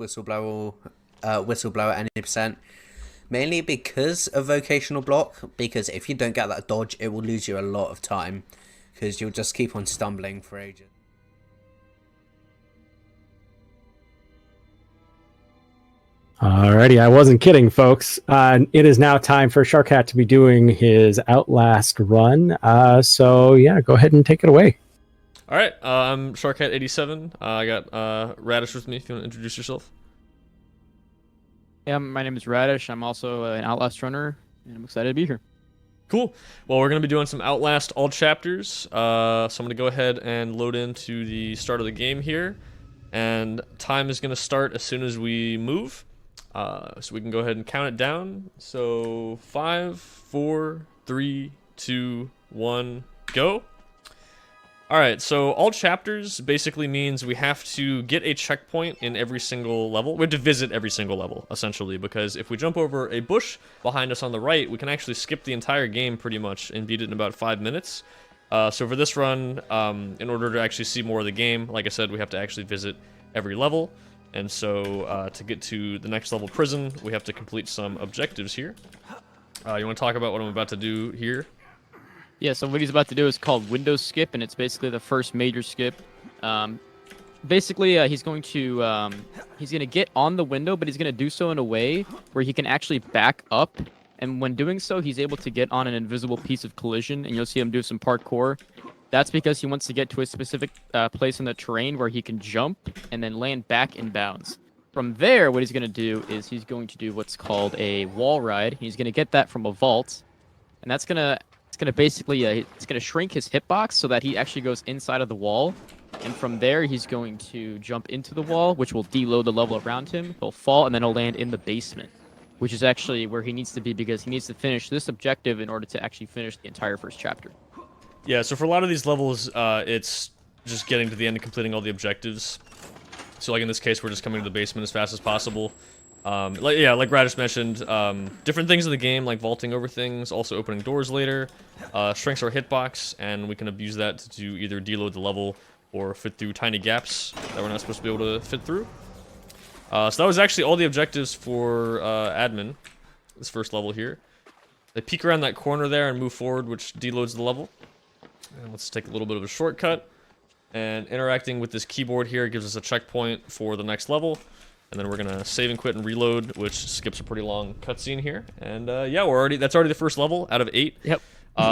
whistleblower at any percent. Mainly because of vocational block, because if you don't get that dodge, it will lose you a lot of time, because you'll just keep on stumbling for ages. Alrighty, I wasn't kidding, folks. It is now time for Sharkhat to be doing his Outlast run. So yeah, go ahead and take it away. All right, I'm Sharkhat87. I got Radish with me. If you want to introduce yourself. Yeah, my name is Radish. I'm also an Outlast runner, and I'm excited to be here. Cool. Well, we're going to be doing some Outlast all chapters. So I'm going to go ahead and load into the start of the game here. And time is going to start as soon as we move. So we can go ahead and count it down. So 5, 4, 3, 2, 1, go. Alright, so all chapters basically means we have to get a checkpoint in every single level. We have to visit every single level, essentially, because if we jump over a bush behind us on the right, we can actually skip the entire game pretty much and beat it in about 5 minutes. So for this run, in order to actually see more of the game, like I said, we have to actually visit every level. And so to get to the next level prison, we have to complete some objectives here. You want to talk about what I'm about to do here? Yeah, so what he's about to do is called window skip, and it's basically the first major skip. Basically, he's going to get on the window, but he's going to do so in a way where he can actually back up. And when doing so, he's able to get on an invisible piece of collision, and you'll see him do some parkour. That's because he wants to get to a specific place in the terrain where he can jump and then land back in bounds. From there, what he's going to do is he's going to do what's called a wall ride. He's going to get that from a vault, and that's going to basically it's going to shrink his hitbox so that he actually goes inside of the wall. And from there, he's going to jump into the wall, which will deload the level around him. He'll fall, and then he'll land in the basement, which is actually where he needs to be because he needs to finish this objective in order to actually finish the entire first chapter. Yeah, so for a lot of these levels, it's just getting to the end and completing all the objectives. So like in this case, we're just coming to the basement as fast as possible. Like Radish mentioned, different things in the game, like vaulting over things, also opening doors later, shrinks our hitbox, and we can abuse that to either deload the level or fit through tiny gaps that we're not supposed to be able to fit through. So that was actually all the objectives for admin, this first level here. They peek around that corner there and move forward, which deloads the level. And let's take a little bit of a shortcut. And interacting with this keyboard here gives us a checkpoint for the next level. And then we're gonna save and quit and reload, which skips a pretty long cutscene here. And yeah, that's already the first level out of 8. Yep.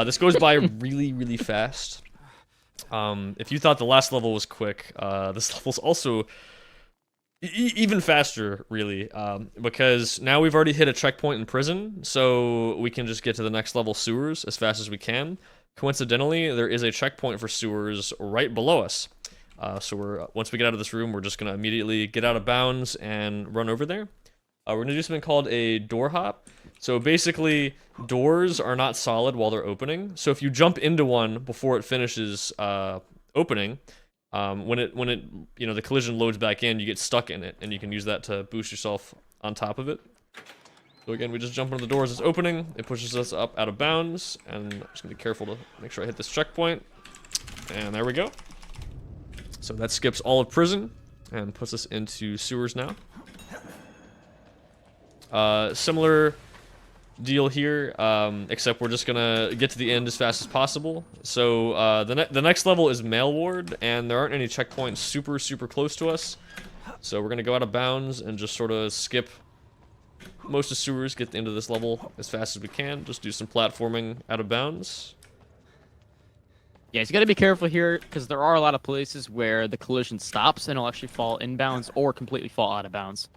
This goes by really, really fast. If you thought the last level was quick, this level's also even faster, really, because now we've already hit a checkpoint in prison, so we can just get to the next level sewers as fast as we can. Coincidentally, there is a checkpoint for sewers right below us. So once we get out of this room, we're just going to immediately get out of bounds and run over there. We're going to do something called a door hop. So basically, doors are not solid while they're opening. So if you jump into one before it finishes opening, when the collision loads back in, you get stuck in it, and you can use that to boost yourself on top of it. So again, we just jump into the doors it's opening, it pushes us up out of bounds, and I'm just gonna be careful to make sure I hit this checkpoint. And there we go. So that skips all of prison and puts us into sewers now. Similar deal here, except we're just gonna get to the end as fast as possible. So the next level is mail ward, and there aren't any checkpoints super close to us. So we're gonna go out of bounds and just sort of skip most of sewers, get into this level as fast as we can. Just do some platforming out of bounds. Yeah, he's got to be careful here because there are a lot of places where the collision stops and he'll actually fall inbounds or completely fall out of bounds.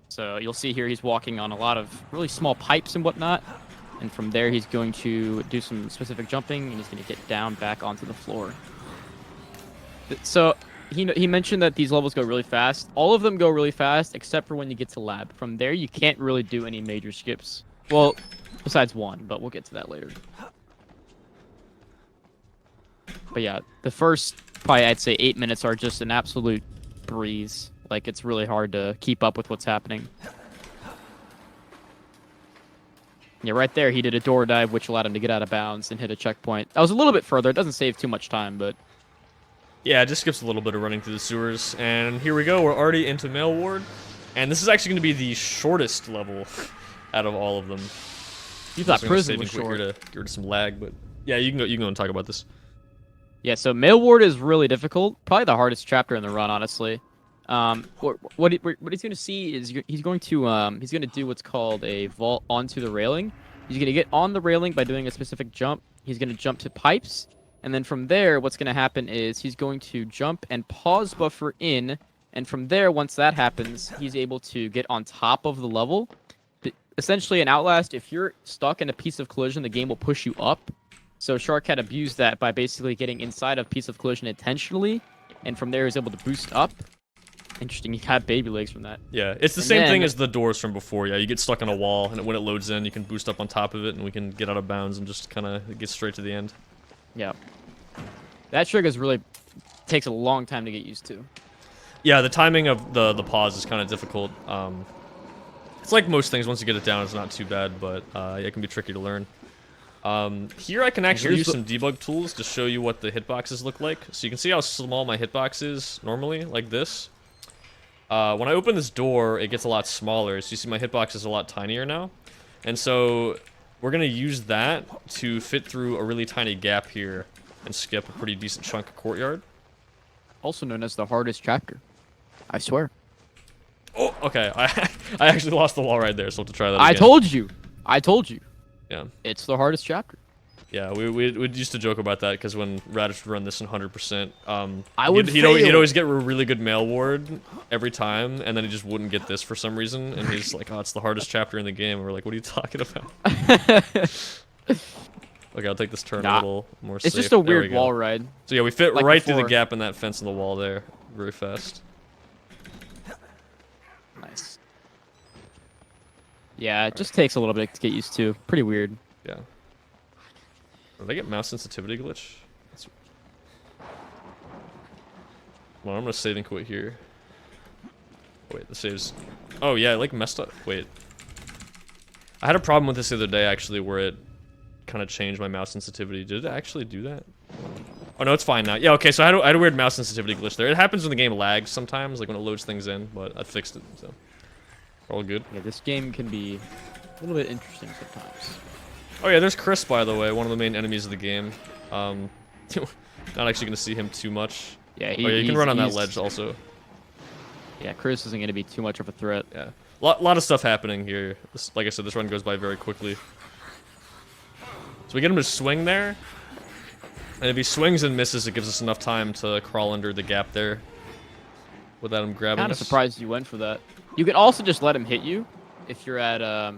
So you'll see here he's walking on a lot of really small pipes and whatnot. And from there he's going to do some specific jumping and he's going to get down back onto the floor. So he mentioned that these levels go really fast. All of them go really fast except for when you get to lab. From there you can't really do any major skips. Well, besides one, but we'll get to that later. But yeah, the first, probably I'd say 8 minutes are just an absolute breeze. Like, it's really hard to keep up with what's happening. Yeah, right there, he did a door dive, which allowed him to get out of bounds and hit a checkpoint. That was a little bit further. It doesn't save too much time, but... Yeah, it just skips a little bit of running through the sewers. And here we go. We're already into mail ward. And this is actually going to be the shortest level out of all of them. You thought So I'm prison saving was quick short. here to get rid of some lag, but yeah, you can go. You can go and talk about this. Yeah, so Mail Ward is really difficult. Probably the hardest chapter in the run, honestly. What he's going to see is he's going to do what's called a vault onto the railing. He's going to get on the railing by doing a specific jump. He's going to jump to pipes, and then from there, what's going to happen is he's going to jump and pause buffer in, and from there, once that happens, he's able to get on top of the level. Essentially, in Outlast, if you're stuck in a piece of collision, the game will push you up. So Sharkhat abused that by basically getting inside of piece of collision intentionally, and from there he's able to boost up. Interesting, he got baby legs from that. Yeah, it's the And same thing then- as the doors from before. Yeah, you get stuck on a wall, and when it loads in, you can boost up on top of it, and we can get out of bounds and just kind of get straight to the end. Yeah. That trick is really takes a long time to get used to. Yeah, the timing of the pause is kind of difficult. It's like most things. Once you get it down, it's not too bad, but it can be tricky to learn. Here I can actually use some debug tools to show you what the hitboxes look like. So you can see how small my hitbox is normally, like this. When I open this door, it gets a lot smaller. So you see my hitbox is a lot tinier now. And so we're going to use that to fit through a really tiny gap here and skip a pretty decent chunk of courtyard. Also known as the hardest chapter. I swear. Oh, okay. I actually lost the wall right there, so I'll have to try that again. I told you. I told you. Yeah. It's the hardest chapter. Yeah, we used to joke about that because when Radish would run this in 100%, I would he'd fail. always get a really good mail ward every time, and then he just wouldn't get this for some reason, and he's like, "Oh, it's the hardest chapter in the game." And we're like, "What are you talking about?" Okay, I'll take this turn a little more safe. It's just a There we weird go. wall ride. So yeah, we fit like right through the before. gap in that fence in the wall there, very fast. Nice. Yeah, it just takes a little bit to get used to. Pretty weird. Yeah. Did I get mouse sensitivity glitch? Well, I'm gonna save and quit here. Wait, the saves. Oh yeah, it like messed up. Wait. I had a problem with this the other day actually, where it kind of changed my mouse sensitivity. Did it actually do that? Oh no, it's fine now. Yeah, okay. So I had a weird mouse sensitivity glitch there. It happens when the game lags sometimes, like when it loads things in. But I fixed it, so we're all good. Yeah, this game can be a little bit interesting sometimes. Oh yeah, there's Chris, by the way, one of the main enemies of the game. Not actually gonna see him too much. Yeah, Oh yeah, you can run on that ledge also. Yeah, Chris isn't going to be too much of a threat. Yeah, lot of stuff happening here. Like I said, this run goes by very quickly. So we get him to swing there, and if he swings and misses, it gives us enough time to crawl under the gap there without him grabbing Kind of us. surprised you went for that. You can also just let him hit you if you're at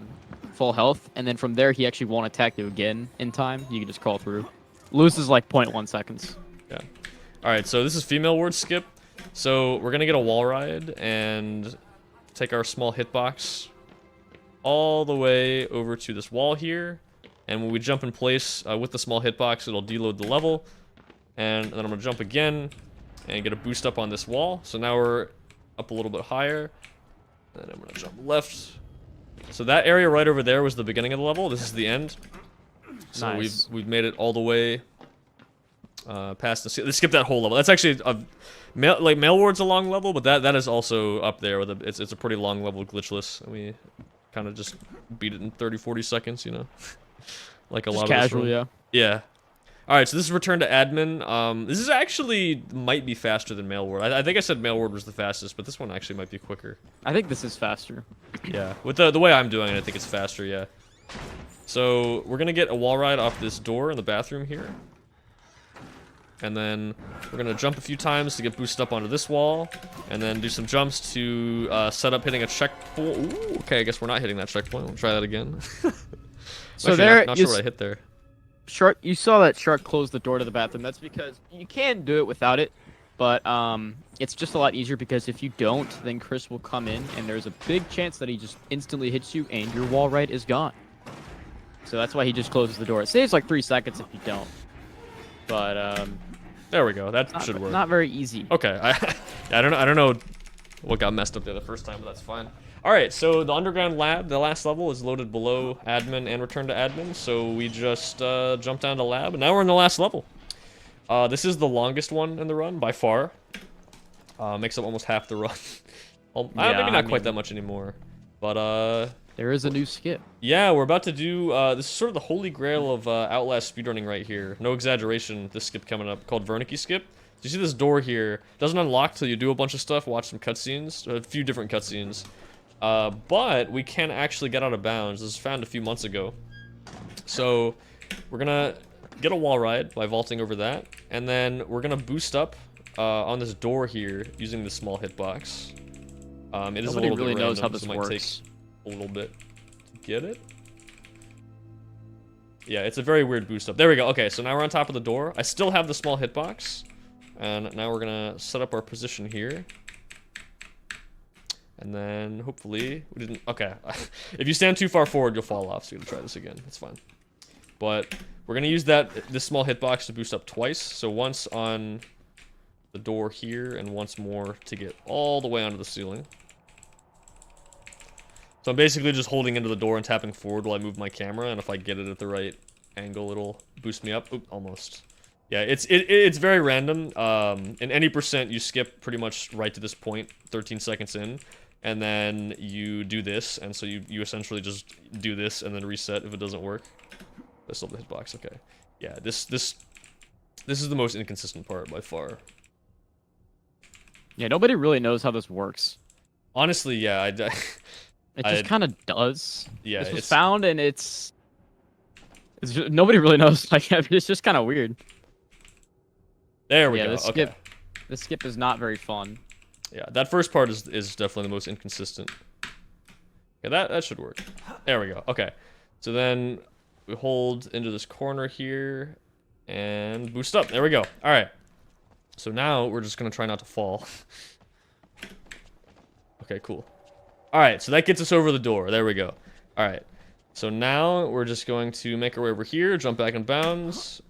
full health, and then from there he actually won't attack you again in time. You can just crawl through. Loses like 0.1 seconds. Yeah. All right, so this is female ward skip. So we're gonna get a wall ride and take our small hitbox all the way over to this wall here. And when we jump in place with the small hitbox, it'll deload the level. And then I'm gonna jump again and get a boost up on this wall. So now we're up a little bit higher. And I'm gonna jump left. So that area right over there was the beginning of the level. This is the end. So Nice. we've made it all the way past the. Let's skip that whole level. That's actually mail ward's a long level, but that is also up there with it's a pretty long level, glitchless. And we kind of just beat it in 30-40 seconds, you know, like a Just lot of this casual, run. yeah. Yeah. All right, so this is return to admin. This is actually might be faster than mail ward. I think I said mail ward was the fastest, but this one actually might be quicker. I think this is faster. Yeah, with the way I'm doing it, I think it's faster. Yeah. So we're gonna get a wall ride off this door in the bathroom here. And then we're gonna jump a few times to get boosted up onto this wall, and then do some jumps to set up hitting a checkpoint. Ooh, okay, I guess we're not hitting that checkpoint. We'll try that again. So Actually, there, not you sure what I hit there. Shark, you saw that Shark close the door to the bathroom. That's because you can do it without it, but it's just a lot easier because if you don't, then Chris will come in, and there's a big chance that he just instantly hits you, and your wall ride is gone. So that's why he just closes the door. It saves like 3 seconds if you don't. But There we go. That should work. not very easy. Okay, I don't know what got messed up there the first time, but that's fine. All right, so the underground lab, the last level, is loaded below admin and return to admin. So we just jumped down to lab, and now we're in the last level. This is the longest one in the run by far. Makes up almost half the run, Well, Yeah, maybe I not quite mean- that much anymore. But There is a new skip. yeah, we're about to do, this is sort of the holy grail of Outlast speedrunning right here. No exaggeration, this skip coming up, called Wernicke skip. So you see this door here, doesn't unlock till you do a bunch of stuff, watch some cutscenes, a few different cutscenes. But we can actually get out of bounds. This was found a few months ago. So we're gonna get a wall ride by vaulting over that, and then we're gonna boost up on this door here using this small hitbox. It is a Nobody little really bit knows random, how this so it might works. take a little bit to get it. Yeah, it's a very weird boost up. There we go. Okay, so now we're on top of the door. I still have the small hitbox, and now we're gonna set up our position here. And then hopefully we didn't. Okay, if you stand too far forward, you'll fall off. So you're gonna try this again. That's fine. But we're gonna use this small hitbox to boost up twice. So once on the door here, and once more to get all the way onto the ceiling. So I'm basically just holding into the door and tapping forward while I move my camera, and if I get it at the right angle, it'll boost me up. Oop, almost. Yeah, it's very random. In any percent, you skip pretty much right to this point, 13 seconds in, and then you do this, and so you essentially just do this and then reset if it doesn't work. That's still the hitbox. Okay. Yeah, this is the most inconsistent part by far. Yeah, nobody really knows how this works. Honestly, yeah, It just kind of does. Yeah, This was it's found, and it's just, nobody really knows. Like, it's just kind of weird. there we Yeah, go. this Okay. This skip is not very fun. Yeah, that first part is definitely the most inconsistent. Yeah, that should work. There we go. Okay. So then we hold into this corner here and boost up. There we go. All right. So now we're just going to try not to fall. Okay, cool. All right, so that gets us over the door. There we go. All right. So now we're just going to make our way over here, jump back in bounds.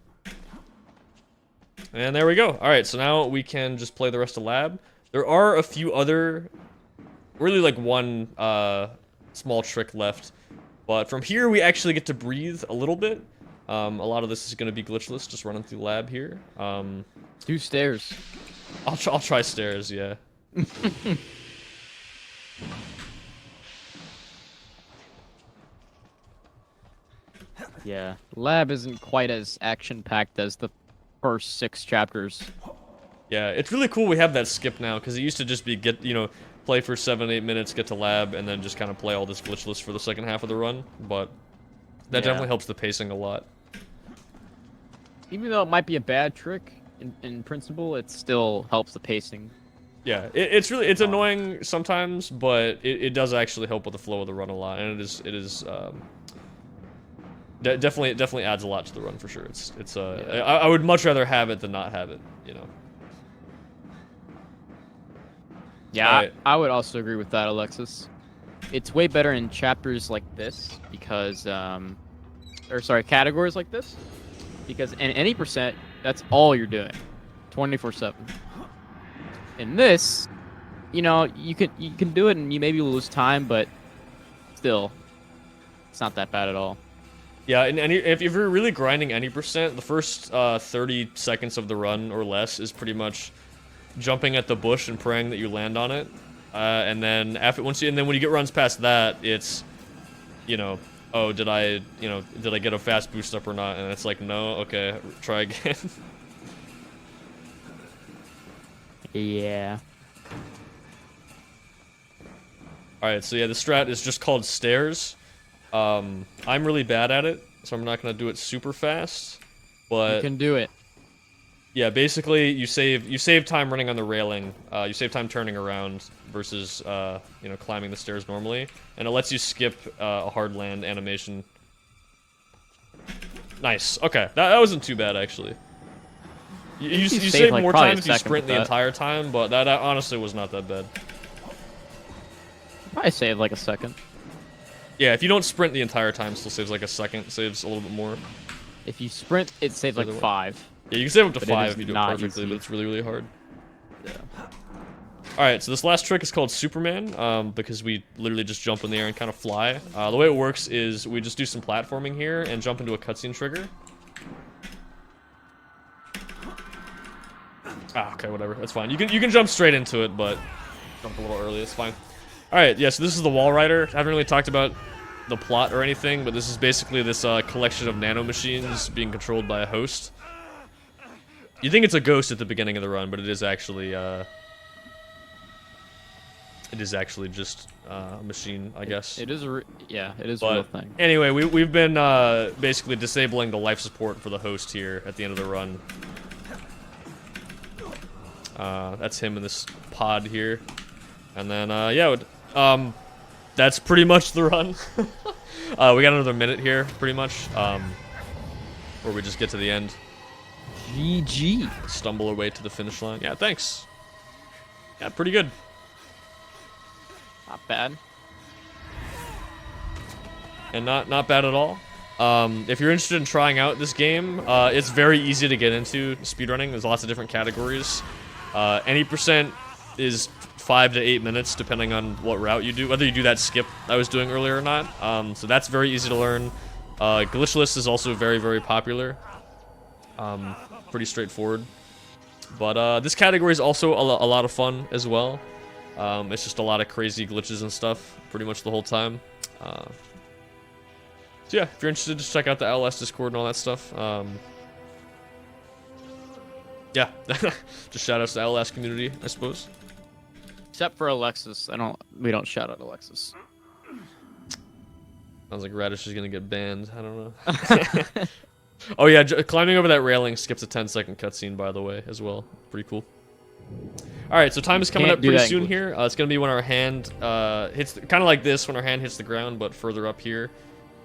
And there we go. All right, so now we can just play the rest of lab. There are a few other, really like one small trick left. But from here, we actually get to breathe a little bit. A lot of this is going to be glitchless, just running through lab here. 2 stairs. I'll try stairs, yeah. Yeah, lab isn't quite as action-packed as the first 6 chapters. Yeah, it's really cool we have that skip now, because it used to just be play for 7-8 minutes, get to lab, and then just kind of play all this glitchless for the second half of the run. But that Yeah. definitely helps the pacing a lot. Even though it might be a bad trick, in principle, it still helps the pacing. Yeah, it's annoying sometimes, but it does actually help with the flow of the run a lot, and it is definitely adds a lot to the run for sure. Yeah. I would much rather have it than not have it, you know. Yeah, Alright. I would also agree with that, Alexis. It's way better in chapters like this because, or sorry, categories like this, because in any percent, that's all you're doing, 24/7. In this, you know, you can do it and you maybe lose time, but still, it's not that bad at all. Yeah, and if you're really grinding any percent, the first 30 seconds of the run or less is pretty much jumping at the bush and praying that you land on it, and then when you get runs past that, it's, you know, oh, did I get a fast boost up or not? And it's like, no, okay, try again. Yeah. All right, so yeah, the strat is just called stairs. I'm really bad at it, so I'm not gonna do it super fast, but You can do it. yeah, basically you save time running on the railing. You save time turning around versus climbing the stairs normally, and it lets you skip a hard land animation. Nice. Okay, that wasn't too bad actually. You save, save like, more probably time a if you second sprint with the that. entire time, but that honestly was not that bad. Probably save like a second. Yeah, if you don't sprint the entire time, still saves like a second. Saves a little bit more. If you sprint, it saves like Either way. 5. Yeah, you can save up to But it 5 is if you do it not perfectly, easy. but it's really, really hard. Yeah. Alright, so this last trick is called Superman, because we literally just jump in the air and kind of fly. The way it works is we just do some platforming here and jump into a cutscene trigger. Ah, okay, whatever, that's fine. You can jump straight into it, but Jumped a little early. It's fine. All right. Yeah. So this is the Wall Rider. I haven't really talked about the plot or anything, but this is basically this collection of nanomachines being controlled by a host. You think it's a ghost at the beginning of the run, but it is actually just a machine, I guess. It is a it is a But real thing. anyway, we've been basically disabling the life support for the host here at the end of the run. That's him in this pod here, and then that's pretty much the run. We got another minute here, pretty much, where we just get to the end. GG. Stumble our way to the finish line. Yeah, thanks. Yeah, pretty good. Not bad. And not bad at all. If you're interested in trying out this game, it's very easy to get into speedrunning. There's lots of different categories. Any percent is 5 to 8 minutes, depending on what route you do, whether you do that skip I was doing earlier or not. So that's very easy to learn. Glitchless is also very, very popular. Pretty straightforward. But this category is also a lot of fun as well. It's just a lot of crazy glitches and stuff pretty much the whole time. So yeah, if you're interested, just check out the Outlast Discord and all that stuff. Yeah, just shout outs to the Outlast community, I suppose. Except for Alexis. We don't shout out Alexis. Sounds like Radish is gonna get banned. I don't know. Oh yeah, climbing over that railing skips a 10-second cutscene, by the way, as well. Pretty cool. All right, so time is coming up pretty soon here. It's gonna be when our hand hits, kind of like this, when our hand hits the ground, but further up here.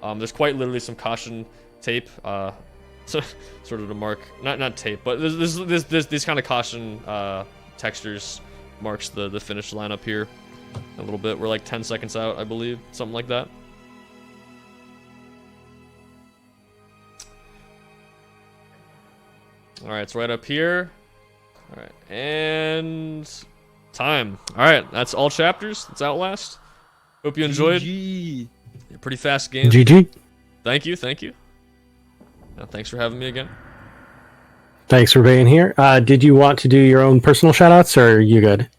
There's quite literally some caution tape, so, sort of to mark, not tape, but there's these kind of caution textures marks the finish line up here a little bit. We're like 10 seconds out, I believe, something like that. All right, it's right up here. All right, and time. All right, that's all chapters. That's Outlast. Hope you enjoyed. GG. Pretty fast game. GG. Thank you. Thanks for having me again. Thanks for being here. Did you want to do your own personal shoutouts, or are you good?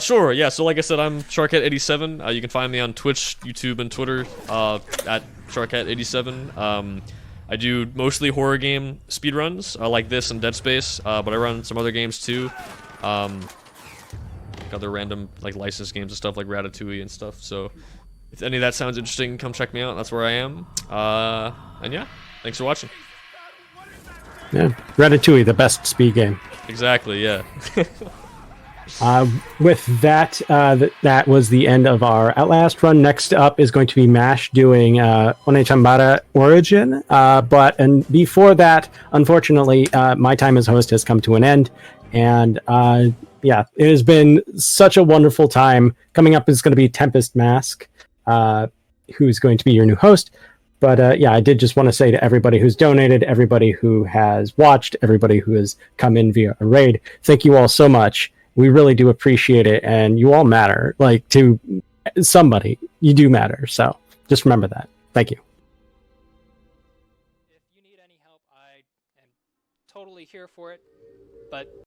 Sure. Yeah. So like I said, I'm Sharkhat87. You can find me on Twitch, YouTube, and Twitter at Sharkhat87. I do mostly horror game speedruns, like this and Dead Space, but I run some other games too. Other random like licensed games and stuff like Ratatouille and stuff. So if any of that sounds interesting, come check me out. That's where I am. And yeah, thanks for watching. Yeah, Ratatouille, the best speed game. Exactly. Yeah. With that, that was the end of our Outlast run. Next up is going to be MASH doing One Chambara Origin. And before that, unfortunately, my time as host has come to an end. And yeah, it has been such a wonderful time. Coming up is going to be Tempest Mask, who's going to be your new host. But yeah, I did just want to say to everybody who's donated, everybody who has watched, everybody who has come in via a raid, thank you all so much. We really do appreciate it, and you all matter. Like, to somebody, you do matter. So just remember that. Thank you. If you need any help, I am totally here for it. But